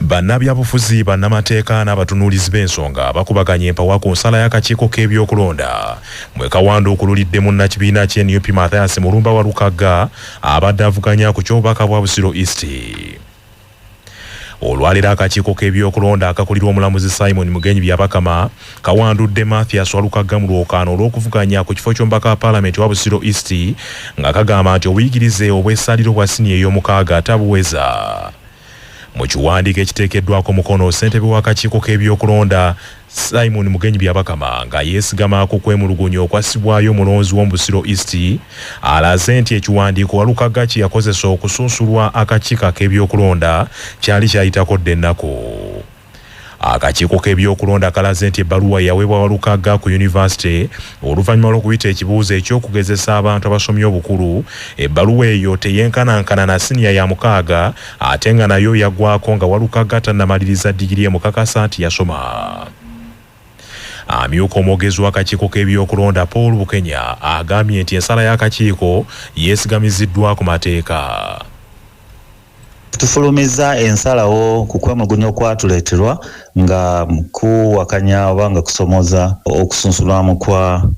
Bannabyabufuzi bannamateeka n'abatunuulizi b'ensonga bakubaganya empawa ku nsala y'akakiiko k'ebyokulonda mwe Kawanda okululidde munnakibiina kye NUP Mathias Mulumba wa Lukagga abadde avuganya ku ky'obubaka bwa Busiro East. Olwaliro akakiiko k'ebyokulonda akakulirwa omulamuzi Simon Mugenyi Byabakama kawandudde Mathias wa Lukagga mu lwokaano olw'okuvuganya ku kifo ky'omubaka wa Paalamenti wa Busiro East nga kagamba nti obuyigirize obw'essaliro bwa siniya ey'omukaaga tabuweza. Mu kiwandiiko ekiteekeddwako mukono ssentebe w'akakiiko k'ebyokulonda Simon Mugenyi Byabakama nga yeesigama ku kwemulugunya okwassibwayo omulonzi w'omu Busiro East alaze nti ekiwandiiko wa Lukagga kye yakozesa okusunsulwa akakiiko k'ebyokulonda kyali kyayitako dda ennaku. Akakiiko k'ebyokulonda kalaze nti ebbaluwa yaweebwa wa Lukagga ku yunivasite oluvannyuma lw'okuyita ekibuuzo eky'okugezesa abantu abasomye obukulu. Ebbaluwa eyo teyenkanankana na siniya ya mukaaga ate nga nayo yaggwako nga wa Lukagga tannamaliriza digiri emukakasa nti yasoma. Amyuka omwogezi w'akakiiko k'ebyokulonda Paul Bukenya agambye nti ensala y'akakiiko yeesigamiziddwa ku mateeka. Tufulumiza ensalawo ku kwemulugunya okwatuleeterwa nga kuwakanya oba nga kusomoza okusunsulwamu kwa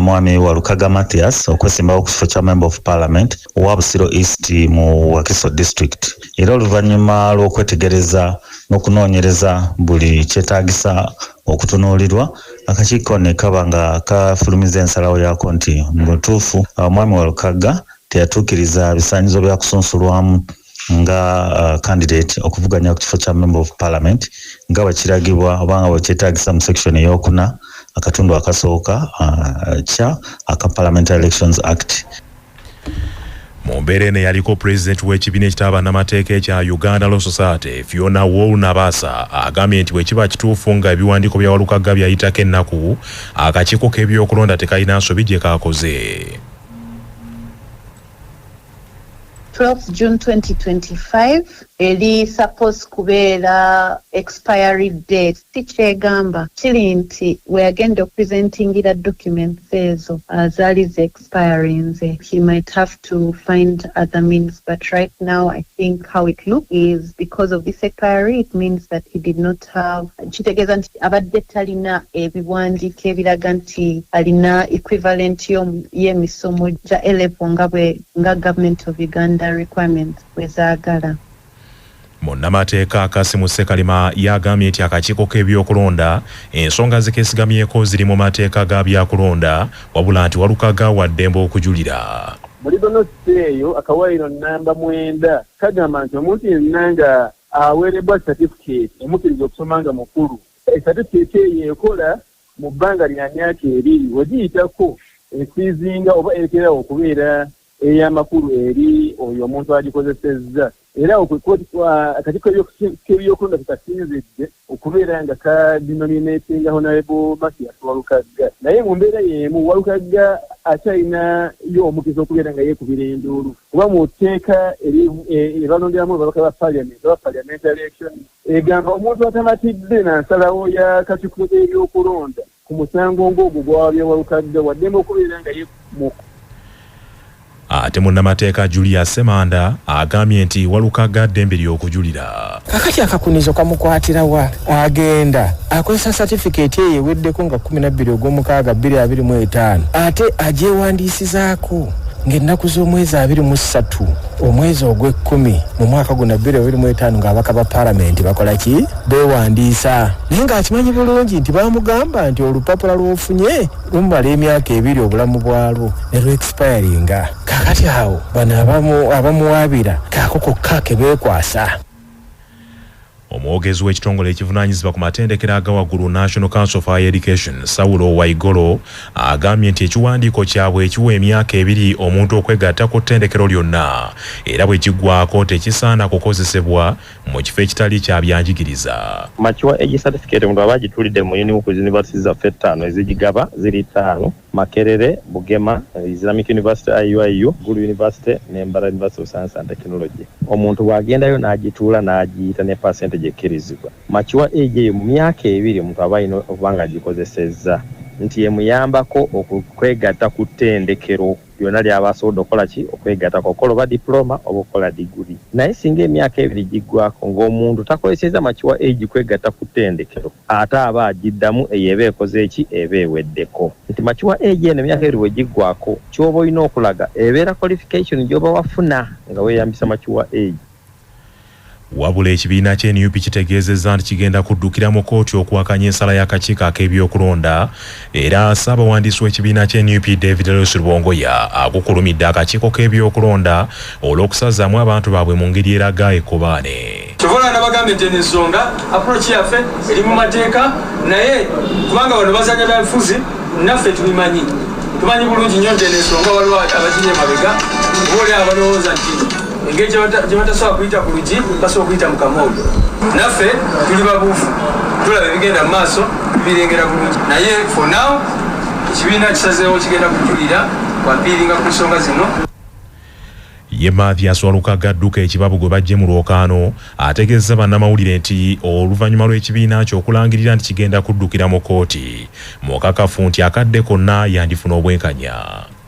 mwami wa Lukagga Mathias okwesimbawo ku kifo kya Member of Parliament owa Busiro East mu Wakiso District. Era oluvannyuma lw'okwetegereza n'okunoonyereza buli kyetaagisa okutunuulirwa, akakiiko ne kaba nga kafulumiza ensalawo yaako nti mu butuufu mwami wa Lukagga teyatuukiriza bisaanyizo bya kusunsulwamu nga candidate okuvuganya ku kifo kya Member of Parliament nga bakiragibwa oba nga bwekyetaagisa mu section ey'okuna akatundu akasooka kya aka Parliamentary Elections Act. Mu mbeera eno yaliko pulezidenti w'ekibiina ekitaba n'amateeka ekya Uganda Law Society Fiona Wall Nabasa agambye nti bwe kiba kituufu nga ebiwandiiko bya Lukagga byayitako ennaku akakiiko k'ebyokulonda tekalina nsobi gye kaakoze. 12 June 2025 eri suppose kubeera expiry date tikyegamba kiri nti weagenda okupresentingira documents ezo zaali ze expirinze. He might have to find other means, but right now I think how it looks is because of this expiry it means that he did not have kitegeeza nti abadde talina ebiwandiiko ebiraga nti alina equivalent y'emisomo gya A-level nga Government of Uganda requirements bwezaagala. Munnamateeka Kasimu Ssekalima yagambye nti akakiiko k'ebyokulonda ensonga zikeesigamyeko ziri mu mateeka ga byakulonda wabula nti wa Lukagga wa ddembe okujulira. Muri donosite eyo akawaayiro nnamba 9 kagamba nti omuntu yenna nga aweerebwa certificate emukkiriza okusoma nga mukulu, certificate eyo ekola mu bbanga lya myaka 2 wagiyitako ekwizinga oba erekera okubeera ey'amakulu eri oyo omuntu agikozesezza. Era akakiiko k'ebyokulonda kikasinzidde okubeera nga kadenominatinga Honorable Mathias wa Lukagga, naye mu mbeera y'emu wa Lukagga akyalinayo omukisa okubeera nga yeekubira enduulu kuba mu tteeka ebalonderamu ababaka ba Parliament oba Parliamentary Election egamba omuntu atamatidde na nsalawo y'akakiiko k'ebyokulonda ku musango ng'ogwo gwabya wa Lukagga waddembe okubeera nga yeekumuka. Ate munnamateeka Julius Semanda agambye nti wa Lukagga ddembe ly'okujulira. Kakati akakunizo kamukwatirawa agenda akozesa certificate ye weddeko nga 12 ogw'omukaaga 2025 ate agyewandiisizaako ng'ennaku z'omwezi 23 omwezi ogw'ekkumi mu mwaka guno 2025 ng'ababaka ba Parliament bakola ki? Beewandiisa. Naye ng'akimanyi bulungi nti bamugamba nti olupapula lw'ofunye lumala emyaka 2 obulamu bwalwo ne lw'expiringa. Kakati awo bano abamuwaabira kaako kokka ke beekwasa. Omwogezi w'ekitongole ekivunaanyizibwa ku matendekero aga waggulu National Council for Higher Education Saulo Waigolo agambye nti ekiwandiiko kyabwe ekiwa emyaka 2 omuntu okwegatta ku ttendekero lyonna era bwe kiggwako tekisaana kukozesebwa mu kifo ekitali kya byanjigiriza. Makiwa age certificate omuntu aba agitulidde mu university zaffe 5 ezigigaba ziri 5: Makerere, Bugema, Islamic University IUIU, Gulu University ne Mbara University of Science and Technology. Omuntu bw'agendayo n'agituula n'agiyita ne percentage ekkirizibwa. Makiwa age mu myaka 2 omuntu aba alina okuba nga agikozesezza nti yemuyambako okwegatta ku ttendekero byonna lyabasobola okukola ki okwegatta kokola oba diploma oba okola diguli naye singa emyaka ebiri giggwako ng'omuntu takozeseza makiwa age kwegatta ku ttendekero ate aba agiddamu eyo eba ekoze eki eba eweddeko nti makiwa age eno emyaka ebiri we giggwako ky'oba olina okulaga ebeera qualification gy'oba wafuna nga weeyambisa makiwa age. Wabula ekibiina kye NUP kitegeezezza nti kigenda kuddukira mu kkooti okuwakanya ensala y'akakiiko ak'ebyokulonda era ssaabawandiisi w'ekibiina kye NUP David Lewis Rubongoya akukulumidde akakiiko k'ebyokulonda olw'okusazaamu abantu baabwe mu ngeri eraga ekkobaane. Kyova nabagambye nti ensonga approach yaffe eri mu mateeka naye kubanga bano bazanya byanfuzi naffe tubimanyi bulungi nnyo nti ensonga waliwo abakinye mabega booli abalowooza nti engeri gye batasobola kuyita ku lugi basobola okuyita mu kamoodo naffe tuli babuufu tulaba ebigenda mu maaso birengera bulungi naye for now ekibiina kisazeewo kigenda kujulira kwampiiringa ku nsonga zino. Ye Mathias Walukagadduka ekibabu gwe bajje mu lwokaano ategeezza bannamawulire nti oluvannyuma lw'ekibiina kye okulangirira nti kigenda kuddukira mu kkooti mukakafu nti akadde konna yandifuna obwenkanya.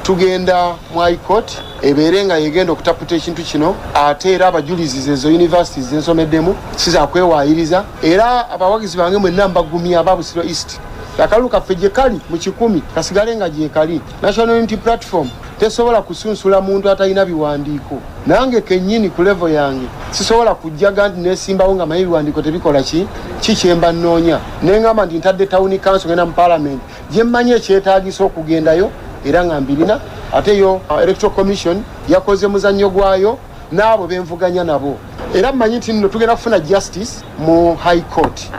Tugenda mu High Court ebeere nga yegenda okutaputa ekintu kino ate era abajulizi ezo universities zensomeddemu siza kwewaayiriza era abawagizi bange mwenna mbagumya aba Busiro East akalulu kaffe gye kali mu 10 kasigale nga gye kali National Unity Platform tesobola kusunsula muntu atalina biwandiiko nange kennyini ku level yange sisobola kujjaga nti nesimbawo nga manyi biwandiiko tebikola kikyemba nnoonya nengamba nti ntadde town council ngenda mu parliament gye mmanyi ekyetaagisa okugendayo era nga mbirina ate yo electoral commission yakoze muzannyo gwayo n'abo benvuganya nabo era mmanyi nti nno tugenda kufuna justice mu High Court.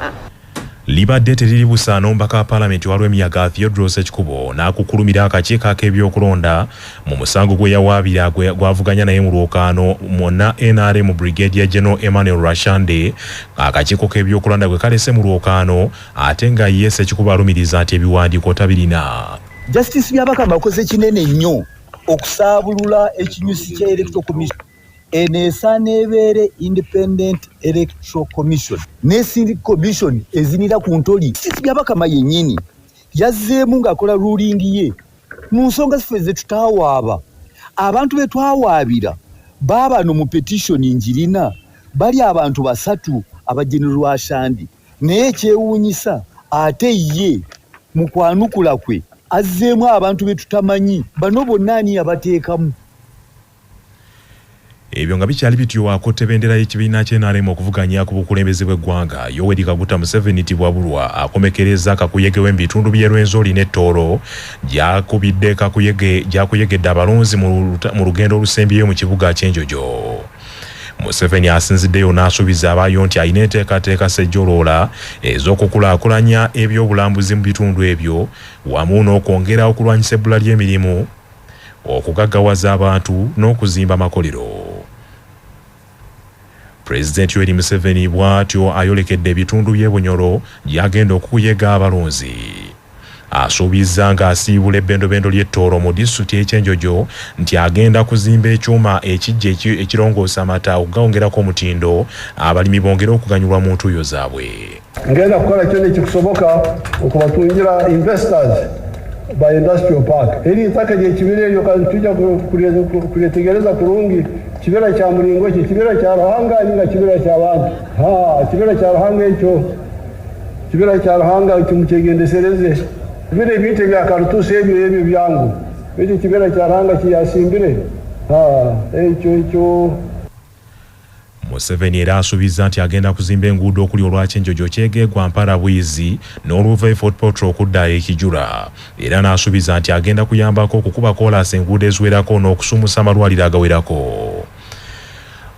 Libadde teriri busaano mbaka wa Paalamenti walw'emiyaga Theodore Ekikubo n'akukulumira akakiiko ak'ebyokulonda mu musango gwe yawaabira gwavuganya naye mu lwokaano mwonna NRM Brigadier General Emmanuel Rashande akakiiko k'ebyokulonda gwe kalese mu lwokaano ate nga ye Ekikubo alumiriza nti ebiwandiiko tabirina. Justice Byabakama akoze kinene nnyo okusaabulula ekinyusi kya Electoral Commission eneesaana ebeere Independent Electoral Commission ne Commission ezinira ku ntoli. Justice Byabakama yennyini yazzeemu ng'akola ruling ye mu nsonga ziffe ze tutaawaaba abantu be twawaabira baabano mu petition njirina bali abantu 3 aba General Ashandi naye ekyewuunyisa ate ye mu kwanukula kwe azzeemu abantu be tutamanyi bano bonna ani abateekamu. Ebyo nga bikyali bityo akotte bendera y'ekibiina ky'NRM okuvuganya ku bukulembeze bw'eggwanga Yoweri Kaguta Museveni tibwabulwa akomekereza kakuyege w'ebitundu by'e Rwenzori ne Tooro gyakuyegedde abalonzi mu lugendo olusembyeyo mu kibuga ky'Enjojo. Museveni asinziddeyo n'asuubiza abaayo nti alina enteekateeka ssejjoloola ez'okukulaakulanya ebyobulambuzi mu bitundu ebyo wamu n'okwongera okulwanyisa ebbula ly'emirimu okugaggawaza abantu n'okuzimba amakolero. Pulezidenti Yoweri Museveni bw'atyo ayolekedde ebitundu by'e Bunyoro gy'agenda okukuyega abalonzi. Asuubiza ng'asiibula ebbendobendo ly'e Tooro mu disitulikiti y'Ekyenjojo nti agenda kuzimba ekyuma ekijja ekirongoosa amata okugawongerako omutindo abalimi bongere okuganyulwa mu ntuuyo zaabwe. Ngenda kukola kyonna ekikusoboka okubatungira investors by industrial park. Eri ntaka gy'ekibira ebyo kati tujja kulyetegereza kurungi kibira kya mulingo ekyo kibira kya Ruhanga ninga kibira ky'abantu. Kibira kya Ruhanga ekyo kibira kya Ruhanga kimukyegendesereze bire bite bya karutusi ebyo byangu ekyo kibira kya Ruhanga kiyasimbire ekyo. Museveni era asuubiza nti agenda kuzimba enguudo okuli olwa Kyenjojo Kyegeegwa Mpala Bwizi n'oluva Fort Portal okudda Ekijura era n'asuubiza nti agenda kuyambako okukuba koolaasi enguudo eziwerako n'okusumusa amalwaliro agawerako.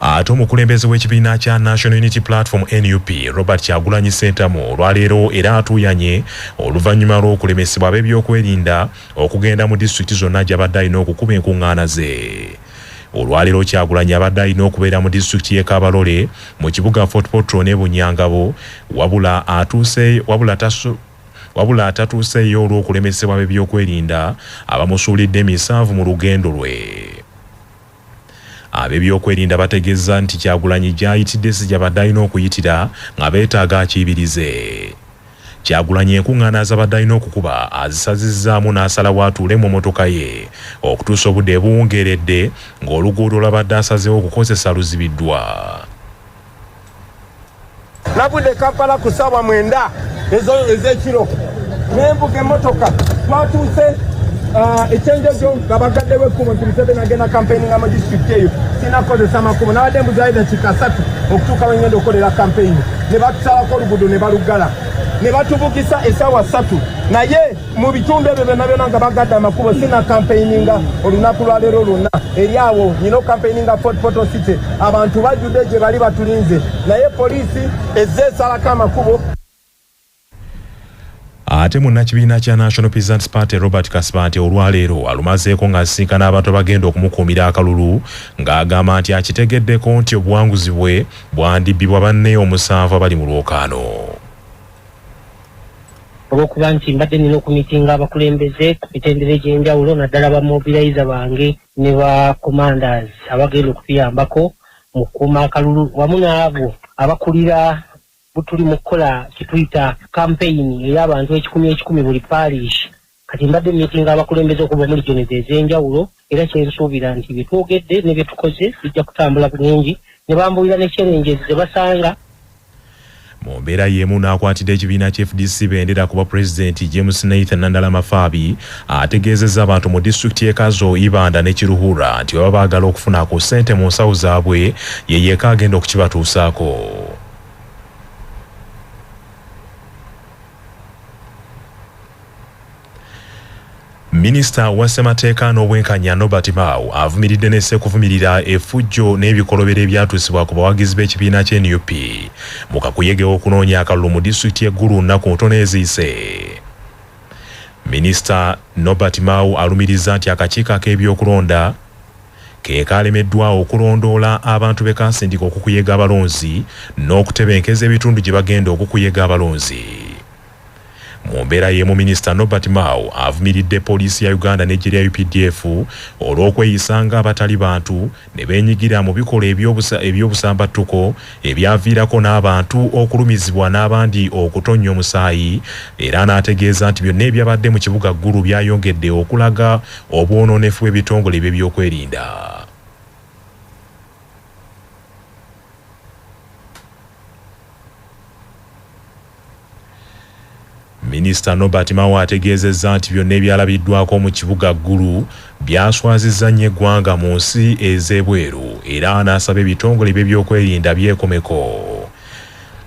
Ate omukulembeze w'ekibiina kya National Unity Platform NUP Robert Kyagulanyi Ssentamu olwaleero era atuuyanye oluvannyuma lw'okulemesebwa ab'ebyokwerinda okugenda mu disitulikiti zonna gy'abadde alina okukuba enkuŋŋaana ze. Olwaleero Kyagulanyi abadde alina okubeera mu disitulikiti y'e Kabalole mu kibuga Fort Portal ne Bunyangabo wabula atatuuseeyo olw'okulemesebwa ab'ebyokwerinda abamusuulidde emisanvu mu lugendo lwe. Ab'ebyokwerinda bategeeza nti Kyagulanyi gy'ayitidde si gy'abadde alina okuyitira nga beetaaga akiibirize. Kyagulanyi enkuŋŋaana azabadde alina okukuba azisazizzaamu n'asalawo atuule mu mmotoka ye okutuusa obudde buwungeeredde ng'oluguudo lwabadde asazeewo okukozesa luzibiddwa. Nabudde Kampala ku ssaawa 9 ez'ekiro n'embuga emmotoka twatuuse ekyenjejo nga bagaddewo ekkubo nti Museveni agenda campaigning mu disitulikiti eyo sinakozesa makubo nabadde embuzayo dakiika 3 okutuuka wengenda okukolera campaign ne batusalako oluguudo ne balugala ne batubugisa essaawa 3 naye mu bitundu ebyo byonna nga bagadde amakubo sina campaigninga olunaku lwaleero lwonna eri awo nyina campaigninga Fort Portal City abantu bajjudde gye bali batulinze naye poliisi ezze esalako amakubo. Ate munnakibiina kya National Peasants Party Robert Kasipante olwaleero alumazeeko ng'asisinkana abantu abagenda okumukuumira akalulu ng'agamba nti akitegeddeko nti obuwanguzi bwe bwandibbibwa banne 7 abali mu lwokaano. Olw'okuba nti mbadde nina okumitinga abakulembeze ku mitendera egy'enjawulo naddala bamobilizer bange ne ba commanders abagenda okutuyambako mu kukuuma akalulu wamu n'abo abakulira butuli mu kukola kituyita campaign ey'abantu 10,000 buli parish. Kati mbadde mitinga abakulembeze okuva muri regions ez'enjawulo era kyensuubira nti bye twogedde ne bye tukoze bijja kutambula bulungi ne bambuulira ne challenges ze basanga. Mu mbeera y'emu n'akwatidde ekibiina kya FDC bendera kuba Pulezidenti James Nathan Nandalama Fabi ategeezezza abantu mu disitulikiti y'e Kazo, Ibanda ne Kiruhura nti baba baagala okufunako ssente mu nsawo zaabwe ye yekka agenda okukibatuusaako. Minisita wa Ssemateeka n'Obwenkanya Norbert Mao avumiridde n'esse kuvumirira effujjo n'ebikolobero ebyatuusibwa ku bawagizi b'ekibiina kya NUP mu kakuyege okunoonya akalulu mu disitulikiti y'eggulu nnaku ntono eziyise. Minisita Norbert Mao alumirizza nti akakiiko ak'ebyokulonda ke kalemeddwa okulondoola abantu be kaasindika okukuyega abalonzi n'okutebenkeza ebitundu gye bagenda okukuyega abalonzi. Mu mbeera y'emu Minisita Norbert Mao avumiridde poliisi ya Uganda n'eggye lya UPDF olw'okweyisanga abatali bantu ne beenyigira mu bikolwa eby'obusambattuko ebyaviirako n'abantu okulumizibwa n'abandi okutonnya omusaayi era n'ategeeza nti byonna ebyabadde mu kibuga Gulu byayongedde okulaga obwononefu bw'ebitongole by'ebyokwerinda. Minisita Norbert Mao ategeezezza nti byonna ebyalabiddwako mu kibuga Gulu byaswazizza nnyo eggwanga mu nsi ez'ebweru era n'asaba ebitongole by'ebyokwerinda byekomeko.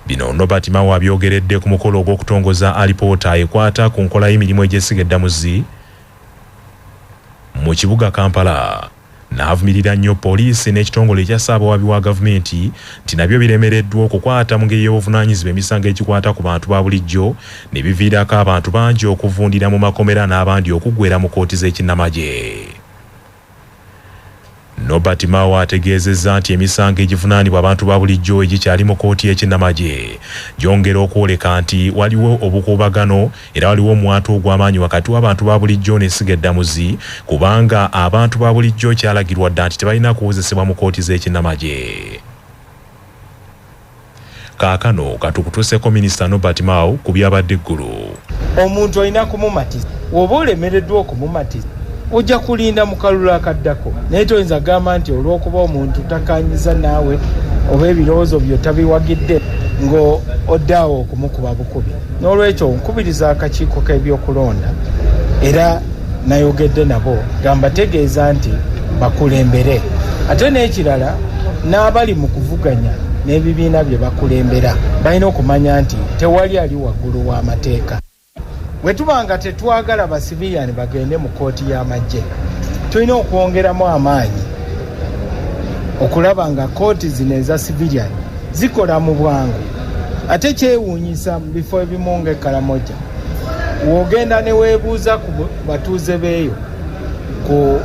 Bino Norbert Mao abyogeredde ku mukolo ogw'okutongoza alipoota ekwata ku nkola y'emirimu egy'essiga eddamuzi mu kibuga Kampala. N'avumirira nnyo poliisi n'ekitongole ekya Ssaabawabi wa gavumenti nti nabyo biremereddwa okukwata mu ngeri y'obuvunaanyizibwa emisango egikwata ku bantu ba bulijjo ne biviirako abantu bangi okuvundira mu makomera n'abandi okuggwera mu kkooti z'ekinnamagye. Norbert Mao ategeezezza nti emisango egivunaanibwa abantu ba bulijjo egikyali mu kkooti y'ekinnamagye gyongera okwoleka nti waliwo obukuubagano era waliwo omwato ogw'amaanyi wakati w'abantu ba bulijjo n'essiga eddamuzi kubanga abantu ba bulijjo kyalagirwa dda nti tebalina kuwozesebwa mu kkooti z'ekinnamagye. Kaakano katukutuuseko Minisita Norbert Mao ku byabadde Eggulu. Omuntu olina kumumatiza oba olemereddwa okumumatiza ojja kulinda mu kalulu akaddako naye toyinza gamba nti olw'okuba omuntu takanyiza naawe oba ebirowoozo byo tabiwagidde ng'oddaawo okumukuba bukubi. N'olwekyo nkubiriza akakiiko k'ebyokulonda era nayogedde nabo gamba tegeeza nti bakulembere ate n'ekirala n'abali mu kuvuganya n'ebibiina bye bakulembera balina okumanya nti tewali ali waggulu w'amateeka. Bwe tubanga tetwagala basiviyani bagende mu kkooti y'amagye tulina okwongeramu amaanyi okulaba nga kkooti zino eza siviyani zikola mu bwangu. Ate kyewuunyisa mu bifo ebimu ng'e wogenda ne weebuuza ku batuuze beeyo ku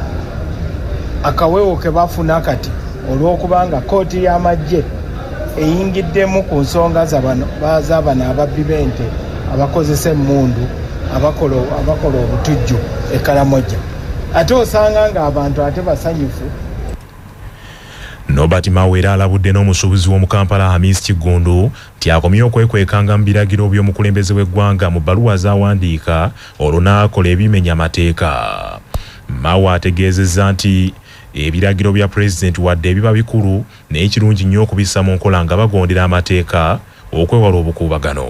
akawewo ke bafuna kati olw'okubanga kkooti y'amagye eyingiddemu ku nsonga z'abano ababbi b'ente abakozesa emmundu abakola obutujju e Karamoja. Ate osanga ng'abantu ate basanyufu. Nobert Mawera alabudde n'omusuubuzi w'omu Kampala Hamis Kigundu nti akomye okwekwekanga mu biragiro by'omukulembeze w'eggwanga mu bbaluwa z'awandiika olwo n'akola ebimenya amateeka. Mawa ategeezezza nti ebiragiro bya pulezidenti wadde ebiba bikulu naye kirungi nnyo okubissa mu nkola nga bagondera amateeka okwewala obukuubagano.